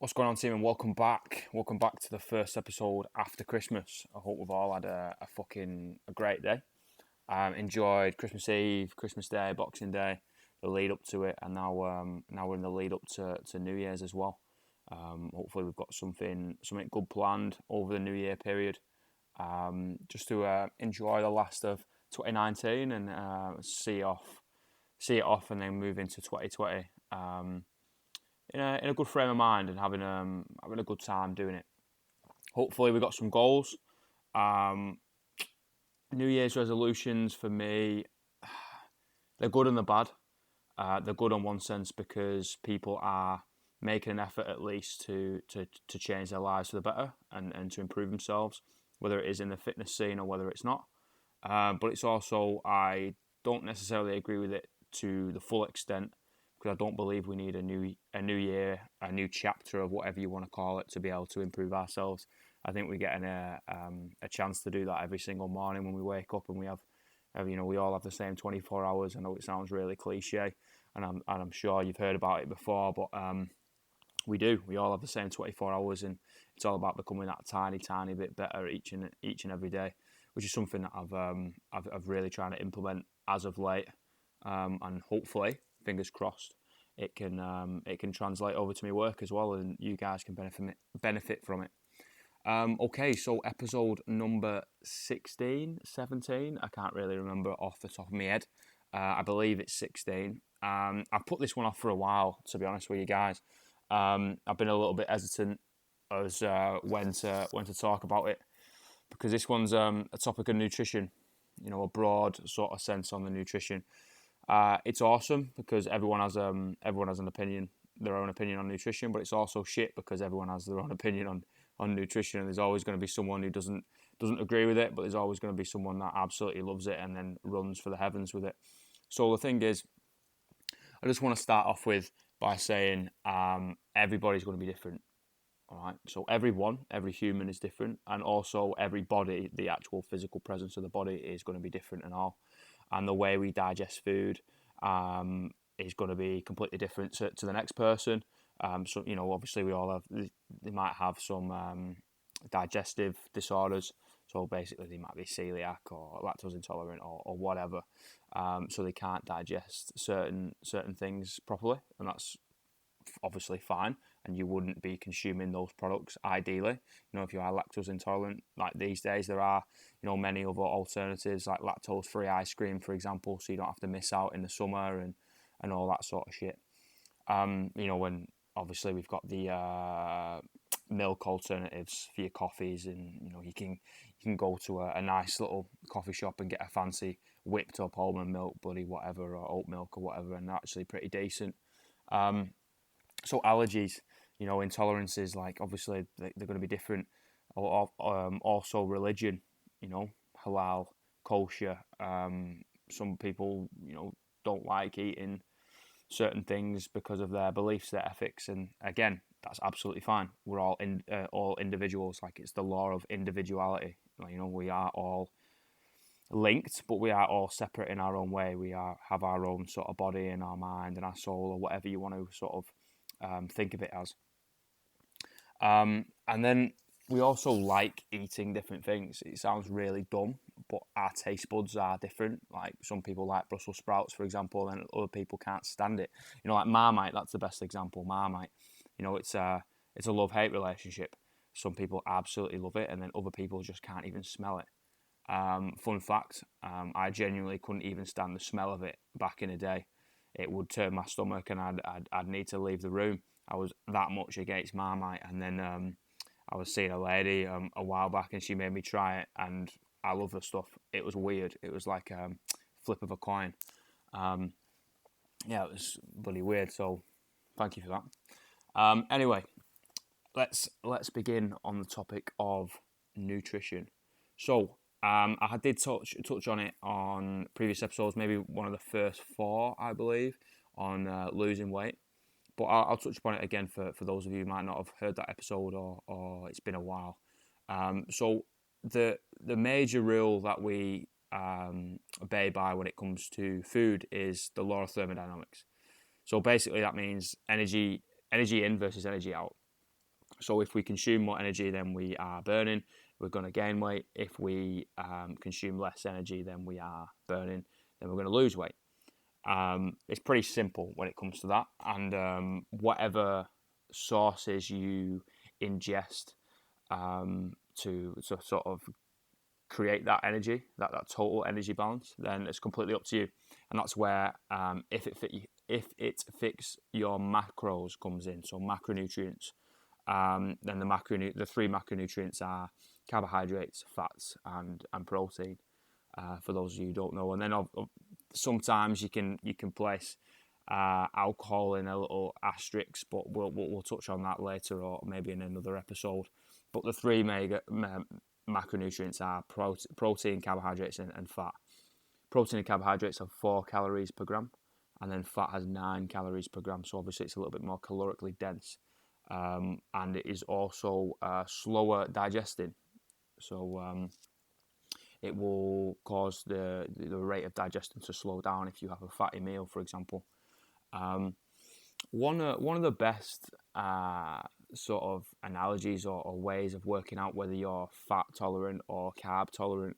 What's going on, team, and welcome back. Welcome back to the first episode after Christmas. I hope we've all had a great day. Enjoyed Christmas Eve, Christmas Day, Boxing Day, the lead up to it, and now we're in the lead up to New Year's as well. Hopefully we've got something good planned over the New Year period, just to enjoy the last of 2019 and see it off, and then move into 2020. In a good frame of mind and having a good time doing it. Hopefully we got some goals. New Year's resolutions for me, they're good and they're bad. They're good in one sense because people are making an effort at least to change their lives for the better and to improve themselves, whether it is in the fitness scene or whether it's not. But it's also, I don't necessarily agree with it to the full extent, because I don't believe we need a new year, a new chapter of whatever you want to call it, to be able to improve ourselves. I think we're getting a chance to do that every single morning when we wake up, and we all have the same 24 hours. I know it sounds really cliche, and I'm sure you've heard about it before, but we do. We all have the same 24 hours, and it's all about becoming that tiny bit better each and every day, which is something that I've really trying to implement as of late, and hopefully, fingers crossed, it can translate over to my work as well, and you guys can benefit from it. Okay, so episode number 16, 17, I can't really remember off the top of my head. I believe it's 16. I've put this one off for a while, to be honest with you guys. I've been a little bit hesitant as when to talk about it, because this one's a topic of nutrition, a broad sort of sense on the nutrition. It's awesome because everyone has an opinion, their own opinion on nutrition, but it's also shit because everyone has their own opinion on nutrition, and there's always going to be someone who doesn't agree with it, but there's always going to be someone that absolutely loves it and then runs for the heavens with it. So the thing is, I just want to start off by saying everybody's going to be different. All right, so every human is different, and also every body, the actual physical presence of the body, is going to be different and all. And the way we digest food is going to be completely different to the next person. So, obviously we all have, they might have some digestive disorders. So basically they might be celiac or lactose intolerant or whatever. So they can't digest certain things properly, and that's obviously fine, and you wouldn't be consuming those products ideally. If you are lactose intolerant, like these days there are many other alternatives like lactose free ice cream, for example, so you don't have to miss out in the summer and all that sort of shit. When obviously we've got the milk alternatives for your coffees, and you can go to a nice little coffee shop and get a fancy whipped up almond milk, bloody whatever, or oat milk or whatever, and they're actually pretty decent. So allergies, intolerances, like obviously they're going to be different. Also religion, halal, kosher. Some people, don't like eating certain things because of their beliefs, their ethics, and again, that's absolutely fine. We're all individuals. Like, it's the law of individuality. We are all linked, but we are all separate in our own way. We have our own sort of body and our mind and our soul, or whatever you want to sort of think of it as. And then we also like eating different things. It sounds really dumb, but our taste buds are different. Like, some people like Brussels sprouts, for example, and other people can't stand it. Like Marmite, that's the best example. Marmite, it's a love-hate relationship. Some people absolutely love it, and then other people just can't even smell it. Fun fact, I genuinely couldn't even stand the smell of it back in the day. It would turn my stomach, and I'd need to leave the room. I was that much against Marmite, and then I was seeing a lady a while back, and she made me try it, and I love the stuff. It was weird. It was like a flip of a coin. It was bloody weird. So thank you for that. Anyway, let's begin on the topic of nutrition. So I did touch on it on previous episodes, maybe one of the first 4, I believe, on losing weight. But I'll touch upon it again for those of you who might not have heard that episode, or it's been a while. So the major rule that we obey by when it comes to food is the law of thermodynamics. So basically that means energy in versus energy out. So if we consume more energy than we are burning, we're going to gain weight. If we consume less energy than we are burning, then we're going to lose weight. It's pretty simple when it comes to that. And whatever sources you ingest to sort of create that energy, that total energy balance, then it's completely up to you. And that's where if it fits your macros comes in. So macronutrients. Then the three macronutrients are carbohydrates, fats, and protein. For those of you who don't know, and then sometimes you can place alcohol in a little asterisk, but we'll touch on that later or maybe in another episode. But the three macronutrients are protein, carbohydrates, and fat. Protein and carbohydrates have 4 calories per gram, and then fat has 9 calories per gram. So obviously it's a little bit more calorically dense, and it is also slower digesting. So it will cause the rate of digestion to slow down if you have a fatty meal, for example. One of the best sort of analogies or ways of working out whether you're fat tolerant or carb tolerant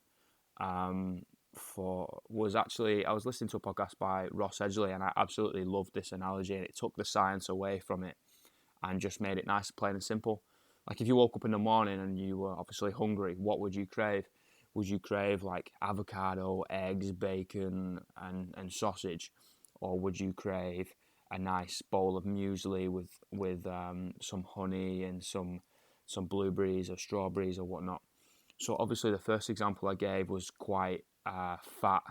was actually, I was listening to a podcast by Ross Edgley, and I absolutely loved this analogy, and it took the science away from it and just made it nice, plain and simple. Like if you woke up in the morning and you were obviously hungry, what would you crave? Would you crave like avocado, eggs, bacon, and sausage, or would you crave a nice bowl of muesli with some honey and some blueberries or strawberries or whatnot? So obviously the first example I gave was quite fat,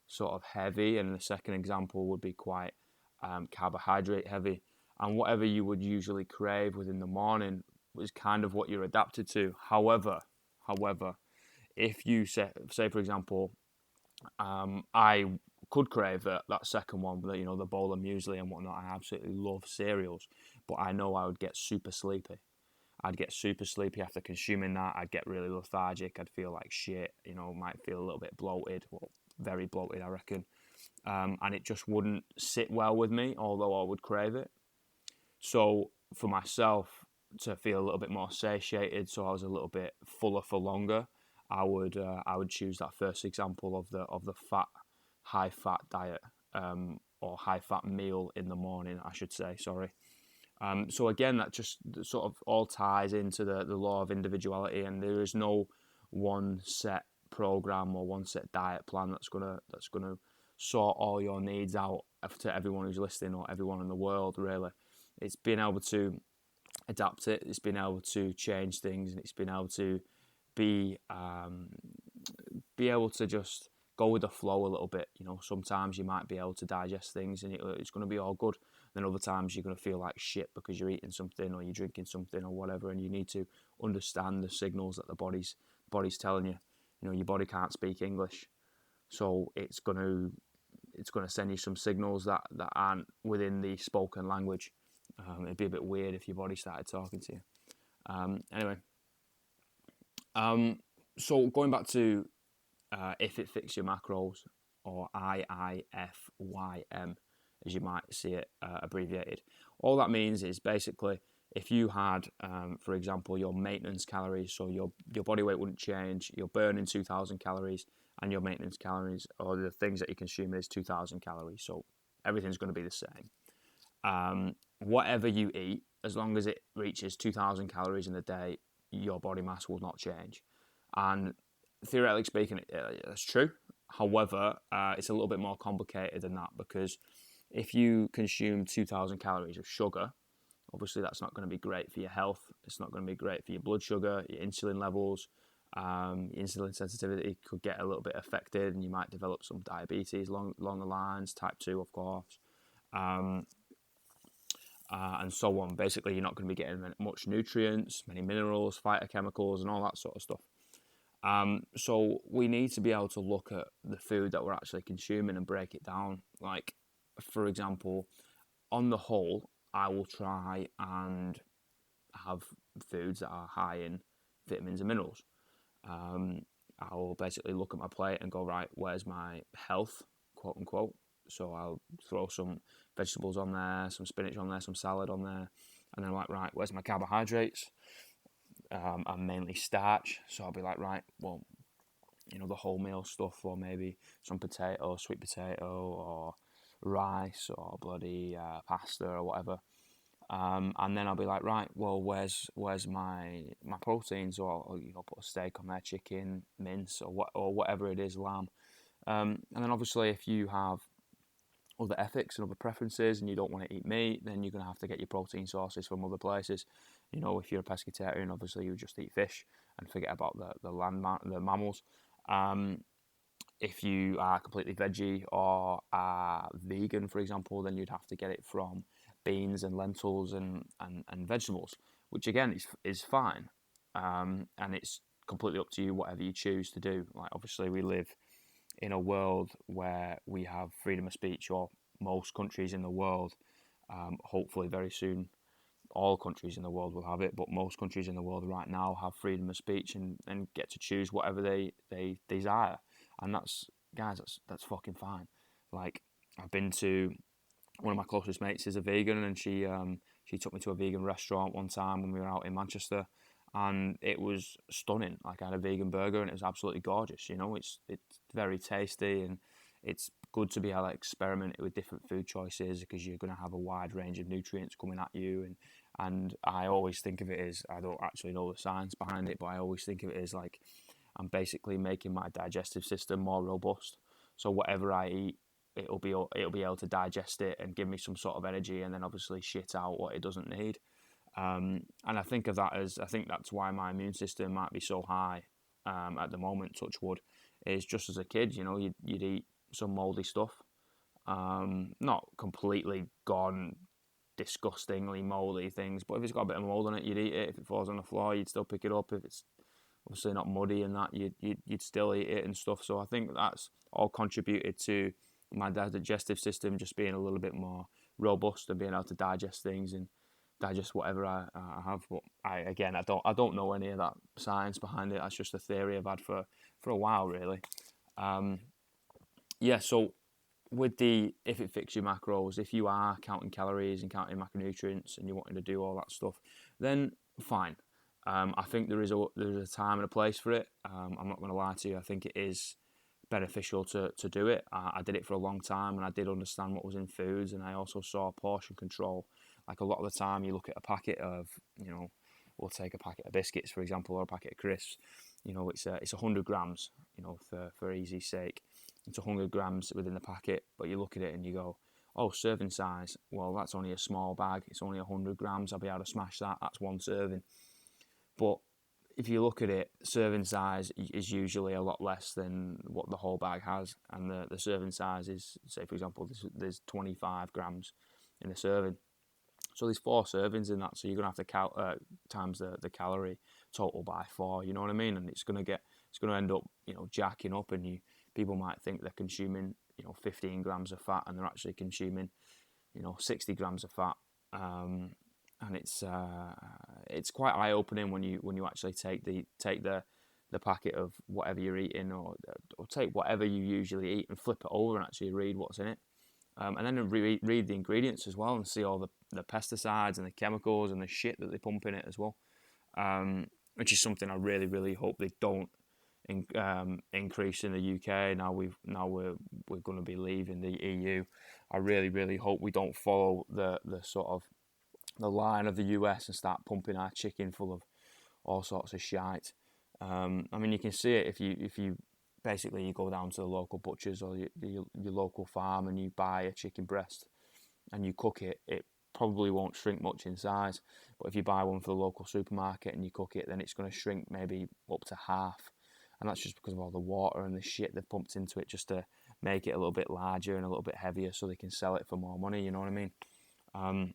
sort of heavy, and the second example would be quite carbohydrate heavy. And whatever you would usually crave within the morning was kind of what you're adapted to. However, if you say for example, I could crave that second one, the bowl of muesli and whatnot. I absolutely love cereals, but I know I would get super sleepy. I'd get super sleepy after consuming that. I'd get really lethargic. I'd feel like shit. Might feel a little bit bloated. Well, very bloated, I reckon. And it just wouldn't sit well with me, although I would crave it. So for myself to feel a little bit more satiated, so I was a little bit fuller for longer, I would choose that first example of the high fat diet, or high fat meal in the morning, I should say. Sorry. So again, that just sort of all ties into the law of individuality, and there is no one set program or one set diet plan that's gonna sort all your needs out to everyone who's listening or everyone in the world. Really, it's being able to adapt it. It's been able to change things, and it's been able to be able to just go with the flow a little bit. Sometimes you might be able to digest things and it's going to be all good. Then other times you're going to feel like shit because you're eating something or you're drinking something or whatever, and you need to understand the signals that the body's telling you. Your body can't speak English, so it's going to send you some signals that aren't within the spoken language. It'd be a bit weird if your body started talking to you. Anyway, so going back to if it fits your macros, or IIFYM, as you might see it abbreviated. All that means is basically if you had, for example, your maintenance calories, so your body weight wouldn't change, you're burning 2,000 calories, and your maintenance calories, or the things that you consume, is 2,000 calories. So everything's going to be the same. Whatever you eat, as long as it reaches 2,000 calories in a day, your body mass will not change. And theoretically speaking, that's true. However, it's a little bit more complicated than that, because if you consume 2,000 calories of sugar, obviously that's not going to be great for your health. It's not going to be great for your blood sugar, your insulin levels. Insulin sensitivity could get a little bit affected, and you might develop some diabetes along the lines, type 2, of course, and so on. Basically, you're not going to be getting much nutrients, many minerals, phytochemicals, and all that sort of stuff. So we need to be able to look at the food that we're actually consuming and break it down. Like, for example, on the whole, I will try and have foods that are high in vitamins and minerals. I will basically look at my plate and go, right, where's my health, quote unquote. So I'll throw some vegetables on there, some spinach on there, some salad on there, And then I'm like, right, where's my carbohydrates? I'm mainly starch, so I'll be like, right, well, the wholemeal stuff, or maybe some potato, sweet potato, or rice, or bloody pasta, or whatever. And then I'll be like, right, well, where's my proteins, or put a steak on there, chicken, mince, or whatever it is, lamb. And then obviously, if you have other ethics and other preferences, and you don't want to eat meat, then you're going to have to get your protein sources from other places. If you're a pescatarian, obviously you just eat fish and forget about the mammals. If you are completely veggie or are vegan, for example, then you'd have to get it from beans and lentils and vegetables, which again is fine. And it's completely up to you, whatever you choose to do. Like, obviously, we live in a world where we have freedom of speech, or most countries in the world, hopefully very soon, all countries in the world will have it, but most countries in the world right now have freedom of speech and get to choose whatever they desire. And that's fucking fine. Like, I've been to, one of my closest mates is a vegan, and she took me to a vegan restaurant one time when we were out in Manchester, and it was stunning. Like, I had a vegan burger, and it was absolutely gorgeous. It's very tasty, and it's good to be able to experiment with different food choices, because you're going to have a wide range of nutrients coming at you. And I always think of it as, I don't actually know the science behind it, but I always think of it as like, I'm basically making my digestive system more robust. So whatever I eat, it'll be able to digest it and give me some sort of energy, and then obviously shit out what it doesn't need. And I think of that as, I think that's why my immune system might be so high at the moment, touch wood, is just as a kid, you'd eat some mouldy stuff. Not completely gone disgustingly mouldy things, but if it's got a bit of mould on it, you'd eat it. If it falls on the floor, you'd still pick it up. If it's obviously not muddy and that, you'd still eat it and stuff. So I think that's all contributed to my digestive system just being a little bit more robust and being able to digest things and digest whatever I have. But I don't know any of that science behind it. That's just a theory I've had for a while, really. So with the, if it fits your macros, if you are counting calories and counting macronutrients and you're wanting to do all that stuff, then fine. I think there is a time and a place for it. I'm not going to lie to you. I think it is beneficial to do it. I did it for a long time, and I did understand what was in foods, and I also saw portion control. Like, a lot of the time, you look at a packet of, we'll take a packet of biscuits, for example, or a packet of crisps. It's 100 grams. For easy's sake, it's 100 grams within the packet. But you look at it and you go, oh, serving size. Well, that's only a small bag. It's only 100 grams. I'll be able to smash that. That's one serving. But if you look at it, serving size is usually a lot less than what the whole bag has. And the serving size is, say, for example, there's 25 grams in the serving. So there's 4 servings in that. So you're going to have to times the calorie total by 4, you know what I mean? And it's going to end up, jacking up, and people might think they're consuming, 15 grams of fat, and they're actually consuming, 60 grams of fat. And it's quite eye opening when you actually take the packet of whatever you're eating, or take whatever you usually eat and flip it over and actually read what's in it, and then read the ingredients as well, and see all the pesticides and the chemicals and the shit that they pump in it as well, which is something I really, really hope they don't increase in the UK. Now we're going to be leaving the EU. I really, really hope we don't follow the sort of the line of the US and start pumping our chicken full of all sorts of shite. I mean, you can see it if you basically you go down to the local butchers or your local farm and you buy a chicken breast and you cook it. It probably won't shrink much in size, but if you buy one for the local supermarket and you cook it, then it's going to shrink maybe up to half, and that's just because of all the water and the shit they've pumped into it just to make it a little bit larger and a little bit heavier so they can sell it for more money. You know what I mean?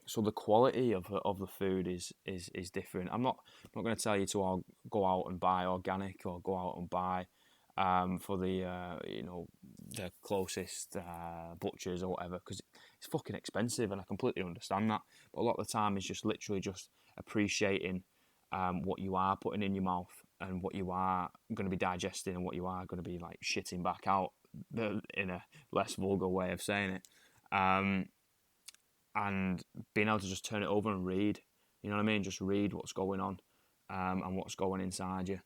So the quality of the food is different. I'm not going to tell you to all go out and buy organic or go out and buy for the the closest butchers or whatever, because it's fucking expensive, and I completely understand that. But a lot of the time it's just literally just appreciating what you are putting in your mouth and what you are going to be digesting and what you are going to be like shitting back out, in a less vulgar way of saying it. and being able to just turn it over and read. You know what I mean? Just read what's going on, and what's going inside you.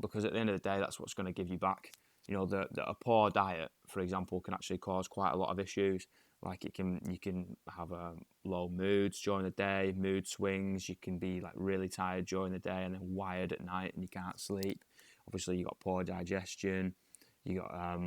Because at the end of the day, that's what's going to give you back. You know, a poor diet, for example, can actually cause quite a lot of issues. Like you can have low moods during the day, mood swings. You can be like really tired during the day and then wired at night and you can't sleep. Obviously, you got poor digestion. You got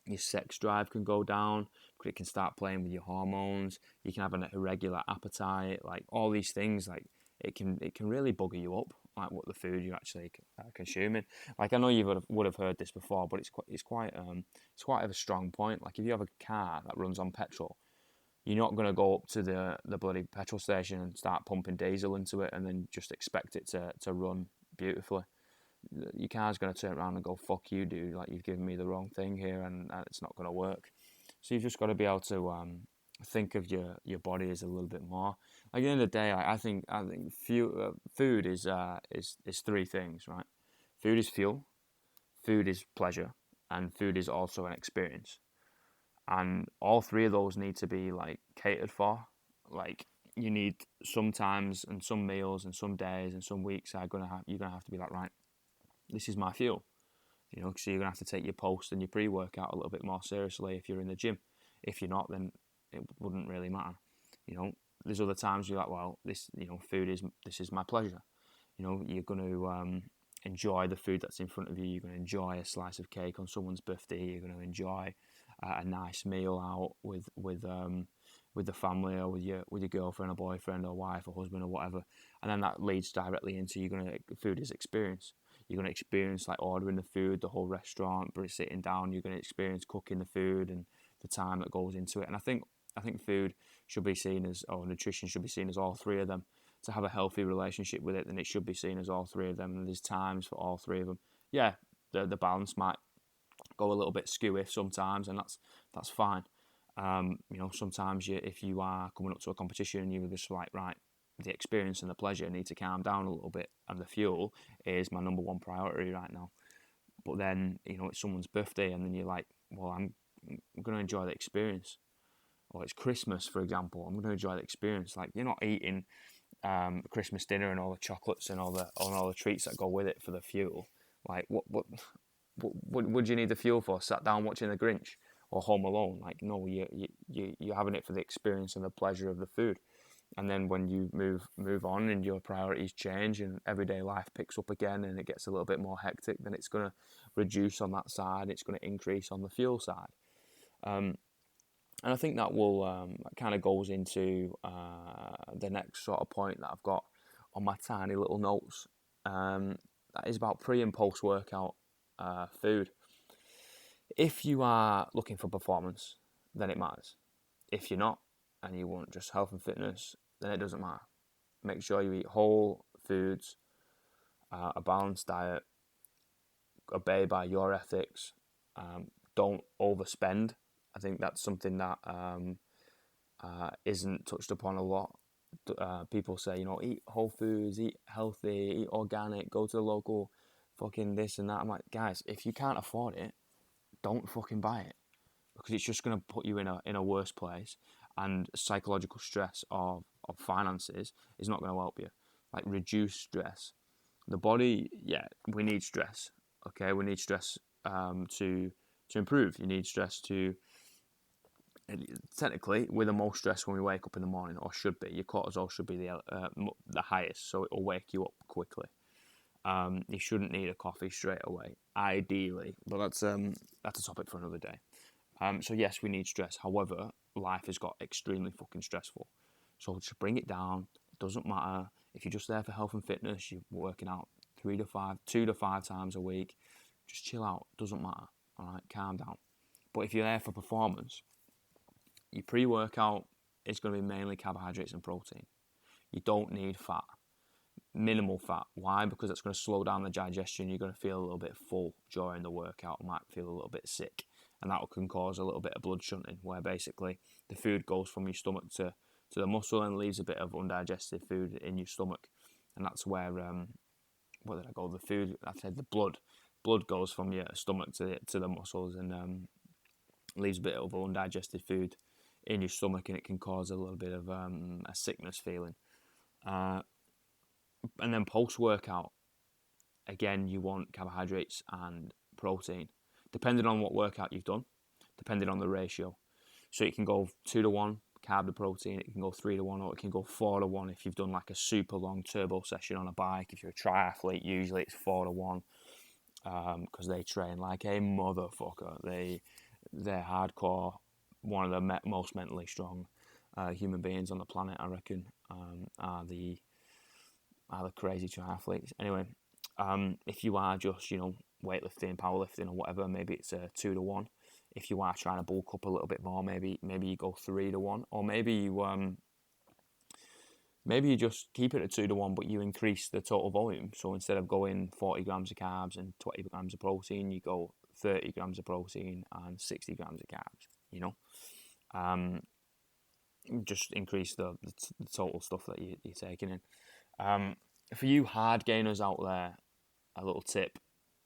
your sex drive can go down because it can start playing with your hormones. You can have an irregular appetite, like all these things. Like it can really bugger you up, like what the food you're actually consuming. Like I know you would have heard this before, but it's quite of a strong point. Like if you have a car that runs on petrol, you're not going to go up to the bloody petrol station and start pumping diesel into it and then just expect it to run beautifully. Your car's going to turn around and go, fuck you, dude, like you've given me the wrong thing here and it's not going to work. So you've just got to be able to think of your body as a little bit more. Like at the end of the day, I think food is three things, right? Food is fuel, food is pleasure, and food is also an experience. And all three of those need to be like catered for. Like you need sometimes and some meals and some days and some weeks you're gonna have to be like, right, this is my fuel. You know, so you're gonna have to take your post and your pre-workout a little bit more seriously if you're in the gym. If you're not, then it wouldn't really matter. You know, there's other times you're like, well, this this is my pleasure. You know, you're gonna enjoy the food that's in front of you. You're gonna enjoy a slice of cake on someone's birthday. You're gonna enjoy a nice meal out with the family or with your girlfriend or boyfriend or wife or husband or whatever. And then that leads directly into food is experience. You're going to experience like ordering the food, the whole restaurant, but sitting down. You're going to experience cooking the food and the time that goes into it. And I think food should be seen as, or nutrition should be seen as all three of them. To have a healthy relationship with it, then it should be seen as all three of them. And there's times for all three of them. Yeah, the balance might go a little bit skewy sometimes, and that's fine. You know, sometimes if you are coming up to a competition, you're just like, right, the experience and the pleasure need to calm down a little bit, and the fuel is my number one priority right now. But then, you know, it's someone's birthday, and then you're like, well, I'm going to enjoy the experience. Or it's Christmas, for example, I'm going to enjoy the experience. Like you're not eating Christmas dinner and all the chocolates and all the treats that go with it for the fuel. Like what would you need the fuel for? Sat down watching The Grinch or Home Alone? Like no, you're having it for the experience and the pleasure of the food. And then when you move on and your priorities change and everyday life picks up again and it gets a little bit more hectic, then it's going to reduce on that side. It's going to increase on the fuel side. And I think that will that kind of goes into the next sort of point that I've got on my tiny little notes. That is about pre and post workout food. If you are looking for performance, then it matters. If you're not, and you want just health and fitness, then it doesn't matter. Make sure you eat whole foods, a balanced diet, obey by your ethics, don't overspend. I think that's something that isn't touched upon a lot. People say, you know, eat whole foods, eat healthy, eat organic, go to the local fucking this and that. I'm like, guys, if you can't afford it, don't fucking buy it, because it's just going to put you in a worse place, and psychological stress of finances is not going to help you. Like reduce stress. The body, yeah, we need stress. Okay, we need stress to improve. You need stress to, technically, we're the most stressed when we wake up in the morning, or should be. Your cortisol should be the highest, so it will wake you up quickly. You shouldn't need a coffee straight away, ideally, but that's a topic for another day. So yes, we need stress. However, life has got extremely fucking stressful. So just bring it down. It doesn't matter if you're just there for health and fitness. You're working out 2 to 5 times a week. Just chill out. Doesn't matter. All right, calm down. But if you're there for performance, your pre-workout is going to be mainly carbohydrates and protein. You don't need fat. Minimal fat. Why? Because it's going to slow down the digestion. You're going to feel a little bit full during the workout. You might feel a little bit sick, and that can cause a little bit of blood shunting, where basically the food goes from your stomach to the muscle and leaves a bit of undigested food in your stomach, and that's where where did I go? The food. I said the blood goes from your stomach to the muscles and leaves a bit of undigested food in your stomach, and it can cause a little bit of a sickness feeling. And then post-workout, again, you want carbohydrates and protein, depending on what workout you've done, depending on the ratio. So it can go 2-to-1 carb to protein, it can go 3-to-1, or it can go 4-to-1 if you've done like a super long turbo session on a bike. If you're a triathlete, usually it's 4-to-1, because they train like a motherfucker. They're hardcore, one of the most mentally strong human beings on the planet, I reckon, are the crazy triathletes. Anyway, if you are just, weightlifting, powerlifting, or whatever, maybe it's a 2-to-1. If you are trying to bulk up a little bit more, maybe you go 3-to-1, or maybe you just keep it at 2-to-1, but you increase the total volume. So instead of going 40 grams of carbs and 20 grams of protein, you go 30 grams of protein and 60 grams of carbs. Just increase the total stuff that you're taking in. For you hard gainers out there, a little tip: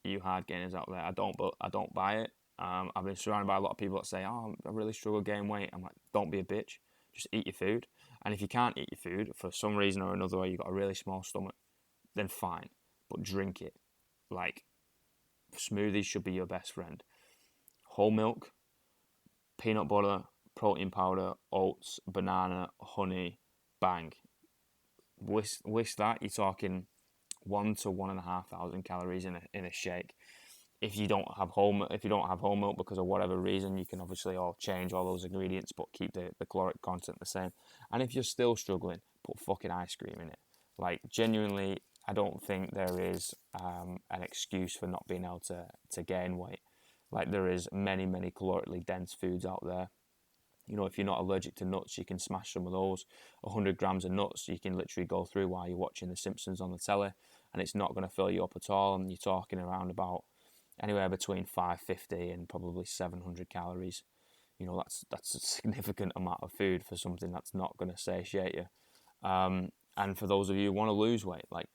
you hard gainers out there, I don't buy it. I've been surrounded by a lot of people that say, "Oh, I really struggle to gain weight." I'm like, don't be a bitch. Just eat your food. And if you can't eat your food for some reason or another, or you've got a really small stomach, then fine. But drink it. Like, smoothies should be your best friend. Whole milk, peanut butter, protein powder, oats, banana, honey, bang. Whisk that, you're talking 1,000 to 1,500 calories in a shake. If you don't have whole milk because of whatever reason, you can obviously all change all those ingredients, but keep the caloric content the same. And if you're still struggling, put fucking ice cream in it. Like, genuinely, I don't think there is an excuse for not being able to gain weight. Like, there is many calorically dense foods out there. If you're not allergic to nuts, you can smash some of those. 100 grams of nuts you can literally go through while you're watching The Simpsons on the telly, and it's not going to fill you up at all. And you're talking around about anywhere between 550 and probably 700 calories. That's a significant amount of food for something that's not going to satiate you. And for those of you who want to lose weight, like,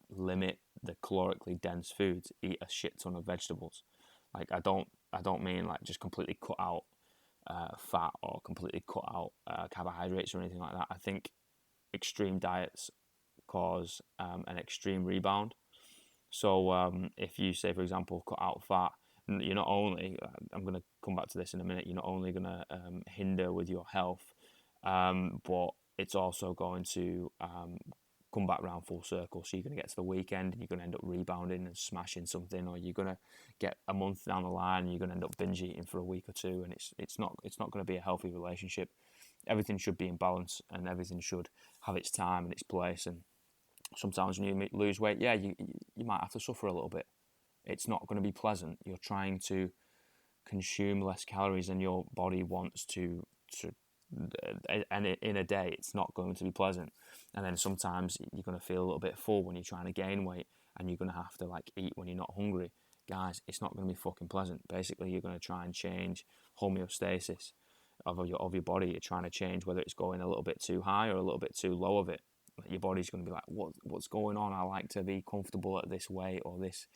limit the calorically dense foods. Eat a shit ton of vegetables. Like, I don't mean like just completely cut out fat or completely cut out carbohydrates or anything like that. I think extreme diets cause an extreme rebound. So if you say, for example, cut out fat, you're not only, I'm going to come back to this in a minute, you're not only going to hinder with your health, but it's also going to come back around full circle. So you're going to get to the weekend and you're going to end up rebounding and smashing something, or you're going to get a month down the line and you're going to end up binge eating for a week or two, and it's not going to be a healthy relationship. Everything should be in balance, and everything should have its time and its place. And sometimes when you lose weight, yeah, you might have to suffer a little bit. It's not going to be pleasant. You're trying to consume less calories than your body wants to, and in a day, it's not going to be pleasant. And then sometimes you're going to feel a little bit full when you're trying to gain weight, and you're going to have to like eat when you're not hungry. Guys, it's not going to be fucking pleasant. Basically, you're going to try and change homeostasis of your body. You're trying to change whether it's going a little bit too high or a little bit too low of it. Your body's going to be like, what's going on? I like to be comfortable at this weight or this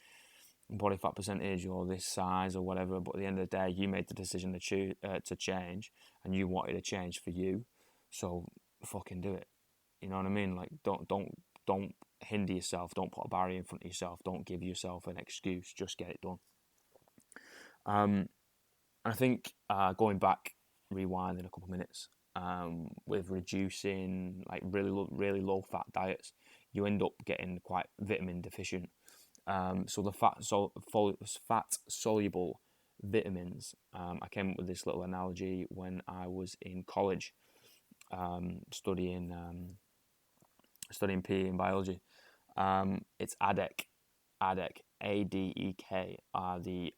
body fat percentage or this size or whatever. But at the end of the day, you made the decision to change, and you wanted a change for you. So fucking do it. You know what I mean? Like, don't hinder yourself. Don't put a barrier in front of yourself. Don't give yourself an excuse. Just get it done. I think going back, rewinding a couple of minutes, with reducing like really low fat diets, you end up getting quite vitamin deficient. So the fat soluble vitamins. I came up with this little analogy when I was in college, studying PE and biology. It's ADEK, ADEK are the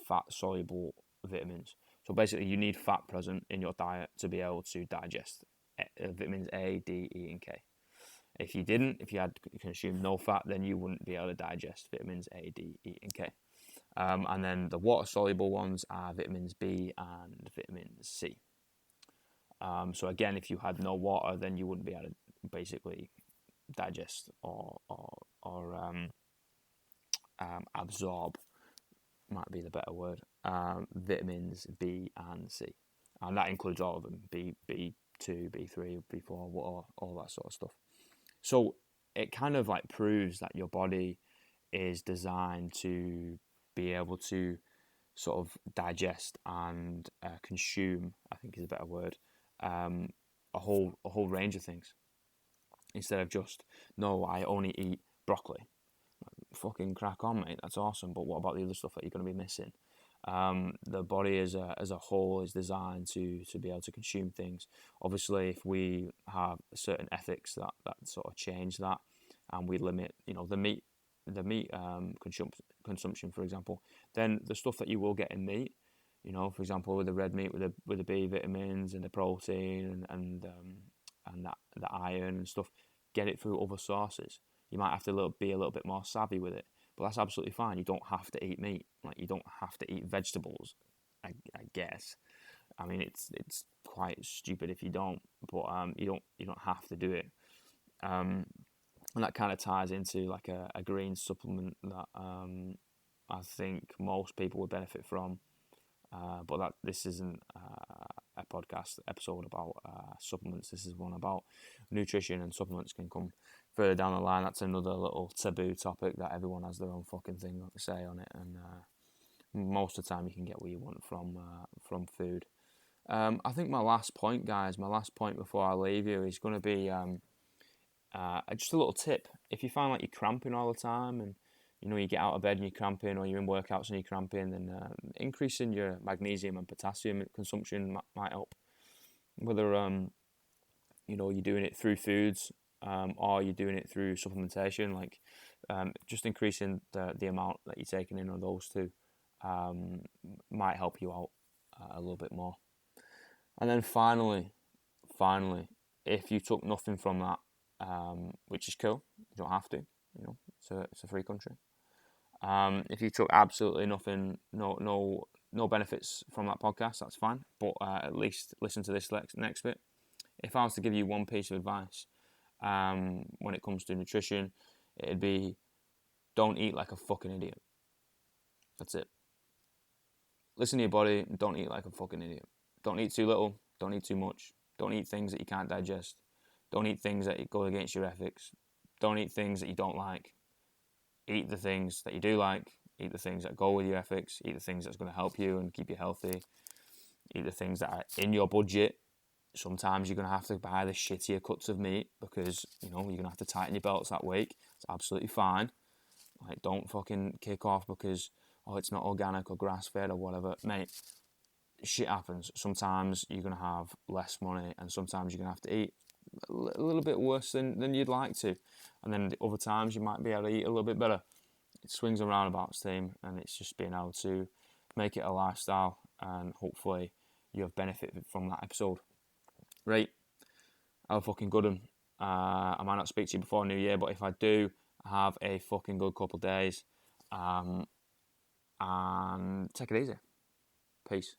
fat soluble vitamins. So basically, you need fat present in your diet to be able to digest vitamins A, D, E, and K. If you had consumed no fat, then you wouldn't be able to digest vitamins A, D, E, and K. And then the water-soluble ones are vitamins B and vitamin C. So again, if you had no water, then you wouldn't be able to basically digest or absorb, might be the better word, vitamins B and C. and that includes all of them: B2, B3, B4, all that sort of stuff. So it kind of like proves that your body is designed to be able to sort of digest and consume, I think is a better word, a whole range of things, instead of just, no, I only eat broccoli. Fucking crack on, mate. That's awesome. But what about the other stuff that you're going to be missing? The body as a whole is designed to be able to consume things. Obviously, if we have certain ethics that sort of change that, and we limit, the meat consumption, for example, then the stuff that you will get in meat, for example, with the red meat with the B vitamins and the protein and that the iron and stuff, get it through other sources. You might have to be a little bit more savvy with it, but that's absolutely fine. You don't have to eat meat. Like, you don't have to eat vegetables, I guess. I mean, it's quite stupid if you don't, but you don't have to do it. And that kind of ties into like a green supplement that I think most people would benefit from. But this isn't a podcast episode about supplements. This is one about nutrition, and supplements can come further down the line. That's another little taboo topic that everyone has their own fucking thing to say on it, and most of the time you can get what you want from food. I think my last point, guys, before I leave you is going to be just a little tip. If you find like you're cramping all the time, and you get out of bed and you're cramping, or you're in workouts and you're cramping, then increasing your magnesium and potassium consumption might help. Whether you're doing it through foods, or you're doing it through supplementation, like just increasing the amount that you're taking in of those two might help you out a little bit more. And then finally, if you took nothing from that, which is cool, you don't have to, it's a free country. If you took absolutely nothing, no benefits from that podcast, that's fine. But at least listen to this next bit. If I was to give you one piece of advice when it comes to nutrition, it'd be, don't eat like a fucking idiot. That's it. Listen to your body, and don't eat like a fucking idiot. Don't eat too little, don't eat too much. Don't eat things that you can't digest. Don't eat things that go against your ethics. Don't eat things that you don't like. Eat the things that you do like. Eat the things that go with your ethics. Eat the things that's going to help you and keep you healthy. Eat the things that are in your budget. Sometimes you're going to have to buy the shittier cuts of meat because, you're going to have to tighten your belts that week. It's absolutely fine. Like, don't fucking kick off because, it's not organic or grass-fed or whatever. Mate, shit happens. Sometimes you're going to have less money, and sometimes you're going to have to eat a little bit worse than you'd like to. And then the other times you might be able to eat a little bit better. It swings and roundabouts, team, and it's just being able to make it a lifestyle, and hopefully you have benefited from that episode. Right, have a fucking good one. I might not speak to you before New Year, but if I do, have a fucking good couple of days, and take it easy. Peace.